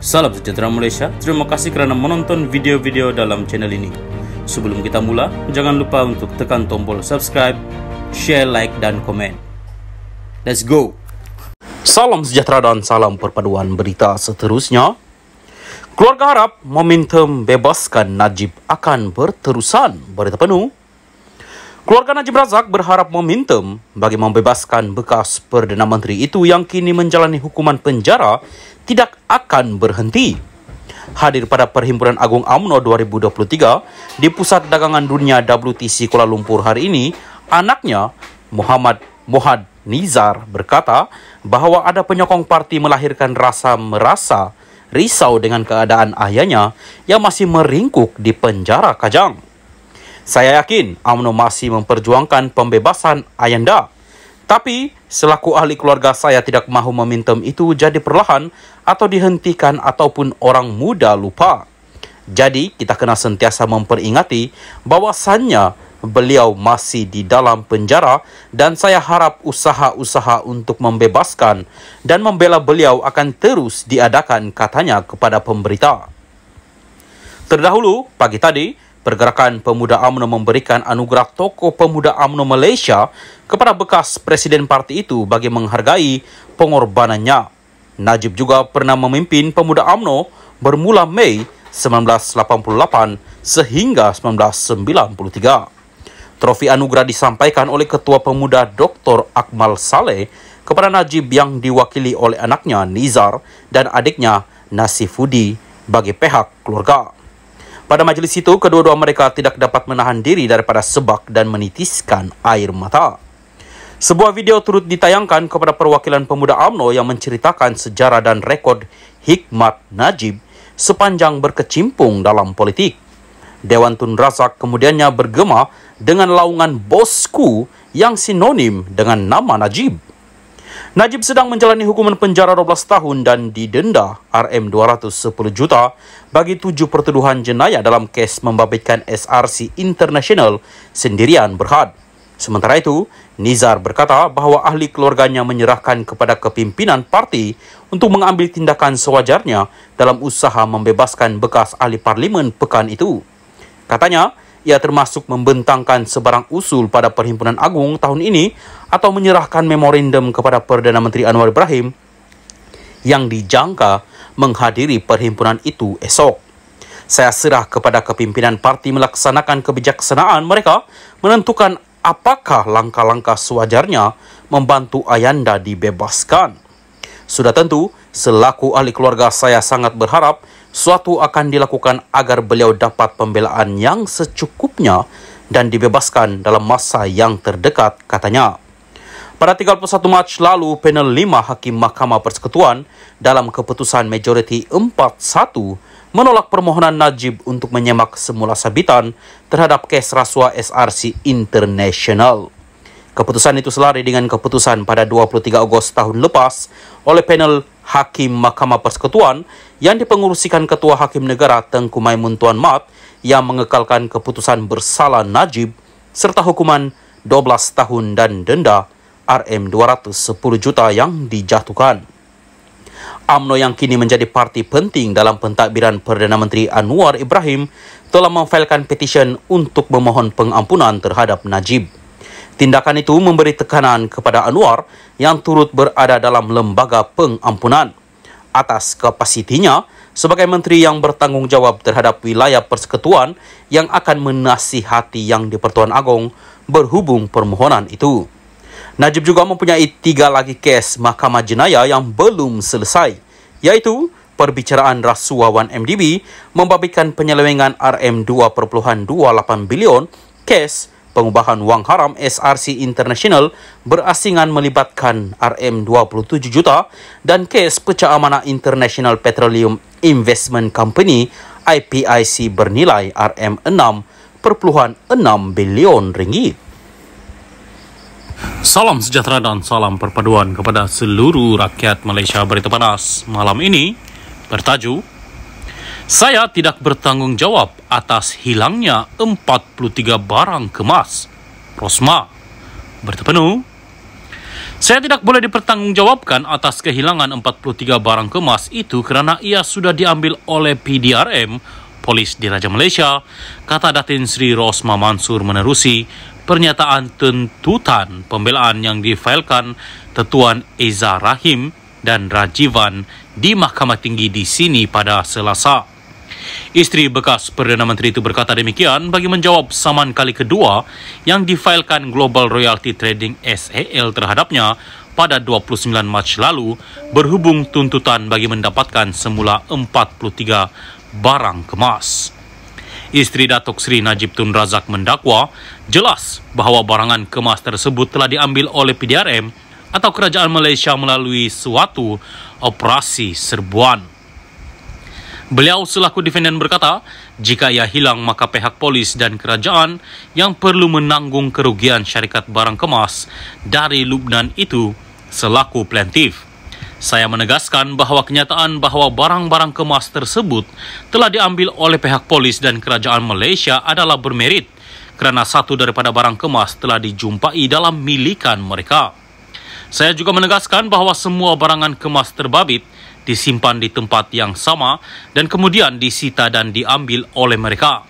Salam sejahtera Malaysia, terima kasih kerana menonton video-video dalam channel ini. Sebelum kita mula, jangan lupa untuk tekan tombol subscribe, share, like dan komen. Let's go! Salam sejahtera dan salam perpaduan berita seterusnya. Keluarga harap momentum bebaskan Najib akan berterusan. Berita penuh. Keluarga Najib Razak berharap momentum bagi membebaskan bekas Perdana Menteri itu yang kini menjalani hukuman penjara tidak akan berhenti. Hadir pada Perhimpunan Agung UMNO 2023 di Pusat Dagangan Dunia WTC Kuala Lumpur hari ini, anaknya Muhammad Mohad Nizar berkata bahawa ada penyokong parti melahirkan merasa risau dengan keadaan ayahnya yang masih meringkuk di penjara Kajang. Saya yakin UMNO masih memperjuangkan pembebasan Ayanda. Tapi, selaku ahli keluarga saya tidak mahu momentum itu jadi perlahan atau dihentikan ataupun orang muda lupa. Jadi, kita kena sentiasa memperingati bahwasannya beliau masih di dalam penjara dan saya harap usaha-usaha untuk membebaskan dan membela beliau akan terus diadakan, katanya kepada pemberita. Terdahulu, pagi tadi, Pergerakan Pemuda UMNO memberikan anugerah Tokoh Pemuda UMNO Malaysia kepada bekas Presiden parti itu bagi menghargai pengorbanannya. Najib juga pernah memimpin Pemuda UMNO bermula Mei 1988 sehingga 1993. Trofi anugerah disampaikan oleh Ketua Pemuda Dr. Akmal Saleh kepada Najib yang diwakili oleh anaknya Nizar dan adiknya Nasifudi bagi pihak keluarga. Pada majlis itu, kedua-dua mereka tidak dapat menahan diri daripada sebak dan menitiskan air mata. Sebuah video turut ditayangkan kepada perwakilan Pemuda UMNO yang menceritakan sejarah dan rekod hikmat Najib sepanjang berkecimpung dalam politik. Dewan Tun Razak kemudiannya bergema dengan laungan bosku yang sinonim dengan nama Najib. Najib sedang menjalani hukuman penjara 12 tahun dan didenda RM210 juta bagi 7 pertuduhan jenayah dalam kes membabitkan SRC International sendirian Berhad. Sementara itu, Nizar berkata bahawa ahli keluarganya menyerahkan kepada kepimpinan parti untuk mengambil tindakan sewajarnya dalam usaha membebaskan bekas ahli parlimen pekan itu. Katanya, ia termasuk membentangkan sebarang usul pada Perhimpunan Agung tahun ini atau menyerahkan memorandum kepada Perdana Menteri Anwar Ibrahim yang dijangka menghadiri perhimpunan itu esok. Saya serah kepada kepimpinan parti melaksanakan kebijaksanaan mereka menentukan apakah langkah-langkah sewajarnya membantu Ayanda dibebaskan. Sudah tentu, selaku ahli keluarga saya sangat berharap suatu akan dilakukan agar beliau dapat pembelaan yang secukupnya dan dibebaskan dalam masa yang terdekat, katanya. Pada 31 Mac lalu, panel 5 Hakim Mahkamah Persekutuan dalam keputusan majoriti 4-1 menolak permohonan Najib untuk menyemak semula sabitan terhadap kes rasuah SRC International. Keputusan itu selari dengan keputusan pada 23 Ogos tahun lepas oleh panel Hakim Mahkamah Persekutuan yang dipengurusikan Ketua Hakim Negara Tengku Maimun Tuan Mat yang mengekalkan keputusan bersalah Najib serta hukuman 12 tahun dan denda RM210 juta yang dijatuhkan. UMNO yang kini menjadi parti penting dalam pentadbiran Perdana Menteri Anwar Ibrahim telah memfailkan petisyen untuk memohon pengampunan terhadap Najib. Tindakan itu memberi tekanan kepada Anwar yang turut berada dalam lembaga pengampunan atas kapasitinya sebagai menteri yang bertanggungjawab terhadap wilayah persekutuan yang akan menasihati yang di-Pertuan Agong berhubung permohonan itu. Najib juga mempunyai 3 lagi kes mahkamah jenayah yang belum selesai, iaitu perbicaraan rasuah 1MDB membabitkan penyelewengan RM2.28 bilion, kes pengubahan wang haram SRC International berasingan melibatkan RM27 juta dan kes pecah amanah International Petroleum Investment Company IPIC bernilai RM6.6 bilion ringgit. Salam sejahtera dan salam perpaduan kepada seluruh rakyat Malaysia. Berita panas malam ini bertajuk, saya tidak bertanggungjawab atas hilangnya 43 barang kemas. Rosma. Berita penuh. Saya tidak boleh dipertanggungjawabkan atas kehilangan 43 barang kemas itu kerana ia sudah diambil oleh PDRM, Polis Diraja Malaysia, kata Datin Sri Rosma Mansur menerusi pernyataan tuntutan pembelaan yang difailkan Tetuan Eza Rahim dan Rajivan di Mahkamah Tinggi di sini pada Selasa. Isteri bekas Perdana Menteri itu berkata demikian bagi menjawab saman kali kedua yang difailkan Global Royalty Trading SAL terhadapnya pada 29 Mac lalu berhubung tuntutan bagi mendapatkan semula 43 barang kemas. Isteri Datuk Seri Najib Tun Razak mendakwa jelas bahawa barangan kemas tersebut telah diambil oleh PDRM atau Kerajaan Malaysia melalui suatu operasi serbuan. Beliau selaku defendant berkata, jika ia hilang maka pihak polis dan kerajaan yang perlu menanggung kerugian syarikat barang kemas dari Lubnan itu selaku plaintiff. Saya menegaskan bahawa kenyataan bahawa barang-barang kemas tersebut telah diambil oleh pihak polis dan kerajaan Malaysia adalah bermerit kerana satu daripada barang kemas telah dijumpai dalam milikan mereka. Saya juga menegaskan bahawa semua barangan kemas terbabit disimpan di tempat yang sama dan kemudian disita dan diambil oleh mereka.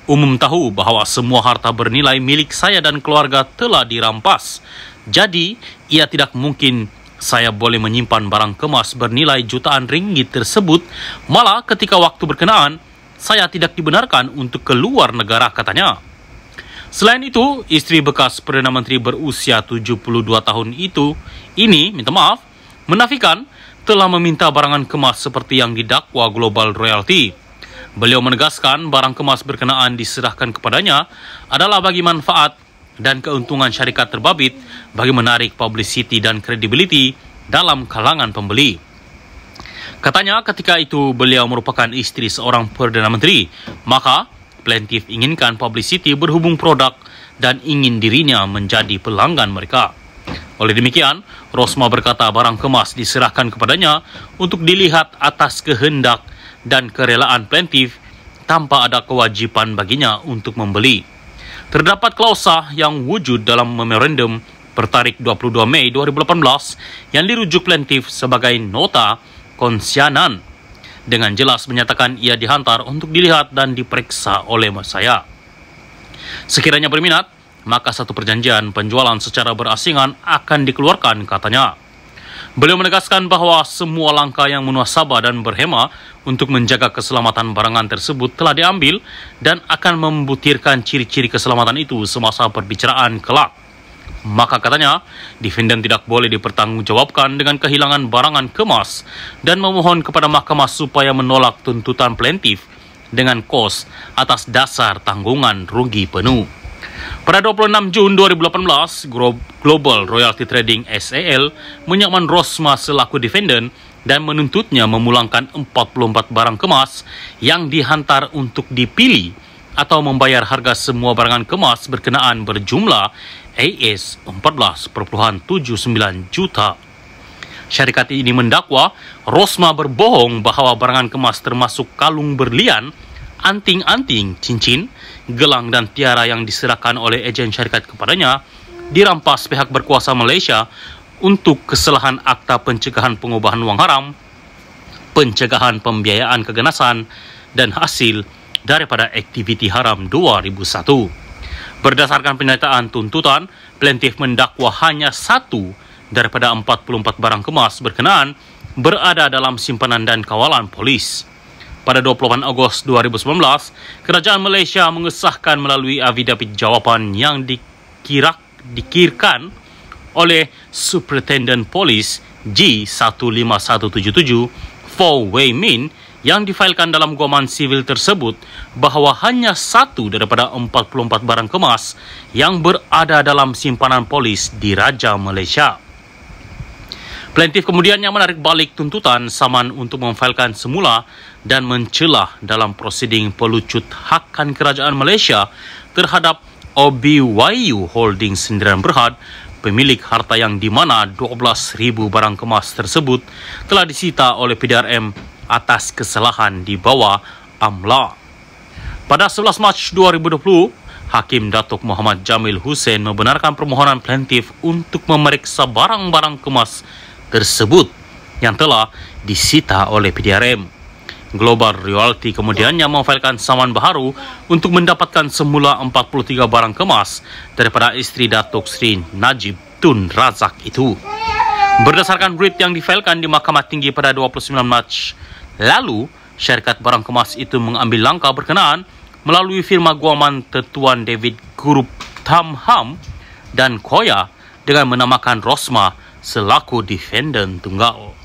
Umum tahu bahawa semua harta bernilai milik saya dan keluarga telah dirampas. Jadi, ia tidak mungkin saya boleh menyimpan barang kemas bernilai jutaan ringgit tersebut, malah ketika waktu berkenaan, saya tidak dibenarkan untuk keluar negara, katanya. Selain itu, isteri bekas Perdana Menteri berusia 72 tahun ini menafikan telah meminta barangan kemas seperti yang didakwa Global Royalty. Beliau menegaskan barang kemas berkenaan diserahkan kepadanya adalah bagi manfaat dan keuntungan syarikat terbabit bagi menarik publicity dan kredibiliti dalam kalangan pembeli. Katanya ketika itu beliau merupakan isteri seorang Perdana Menteri, maka plaintiff inginkan publicity berhubung produk dan ingin dirinya menjadi pelanggan mereka. Oleh demikian, Rosma berkata barang kemas diserahkan kepadanya untuk dilihat atas kehendak dan kerelaan plaintiff tanpa ada kewajipan baginya untuk membeli. Terdapat klausa yang wujud dalam memorandum bertarikh 22 Mei 2018 yang dirujuk plaintiff sebagai nota konsianan dengan jelas menyatakan ia dihantar untuk dilihat dan diperiksa oleh saya. Sekiranya berminat, maka satu perjanjian penjualan secara berasingan akan dikeluarkan, katanya. Beliau menegaskan bahawa semua langkah yang muhasabah dan berhema untuk menjaga keselamatan barangan tersebut telah diambil dan akan membutirkan ciri-ciri keselamatan itu semasa perbicaraan kelak. Maka katanya, defendant tidak boleh dipertanggungjawabkan dengan kehilangan barangan kemas dan memohon kepada mahkamah supaya menolak tuntutan plaintiff dengan kos atas dasar tanggungan rugi penuh. Pada 26 Jun 2018, Global Royalty Trading SAL menyaman Rosma selaku defendant dan menuntutnya memulangkan 44 barang kemas yang dihantar untuk dipilih atau membayar harga semua barangan kemas berkenaan berjumlah AS 14.79 juta. Syarikat ini mendakwa Rosma berbohong bahawa barangan kemas termasuk kalung berlian, anting-anting, cincin, gelang dan tiara yang diserahkan oleh ejen syarikat kepadanya dirampas pihak berkuasa Malaysia untuk kesalahan Akta Pencegahan Pengubahan Wang Haram, Pencegahan Pembiayaan Keganasan dan hasil daripada aktiviti haram 2001. Berdasarkan pernyataan tuntutan, plaintiff mendakwa hanya satu daripada 44 barang kemas berkenaan berada dalam simpanan dan kawalan polis. Pada 28 Ogos 2019, Kerajaan Malaysia mengesahkan melalui affidavit jawapan yang dikirkan oleh Superintendent Polis G15177 Fo Wei Min yang difailkan dalam guaman sivil tersebut bahawa hanya satu daripada 44 barang kemas yang berada dalam simpanan polis di Raja Malaysia. Plaintiff kemudian yang menarik balik tuntutan saman untuk memfailkan semula dan mencelah dalam prosiding pelucut hakan Kerajaan Malaysia terhadap OBYU Holdings Sendirian Berhad, pemilik harta yang di mana 12,000 barang kemas tersebut telah disita oleh PDRM atas kesalahan di bawah AMLA. Pada 11 Mac 2020, Hakim Datuk Muhammad Jamil Hussein membenarkan permohonan plaintiff untuk memeriksa barang-barang kemas tersebut yang telah disita oleh PDRM. Global Realty kemudiannya memfailkan saman baharu untuk mendapatkan semula 43 barang kemas daripada isteri Datuk Seri Najib Tun Razak itu. Berdasarkan writ yang difailkan di Mahkamah Tinggi pada 29 Mac lalu, syarikat barang kemas itu mengambil langkah berkenaan melalui firma guaman Tuan David Group Tamham dan Koya dengan menamakan Rosma selaku defendant tunggal.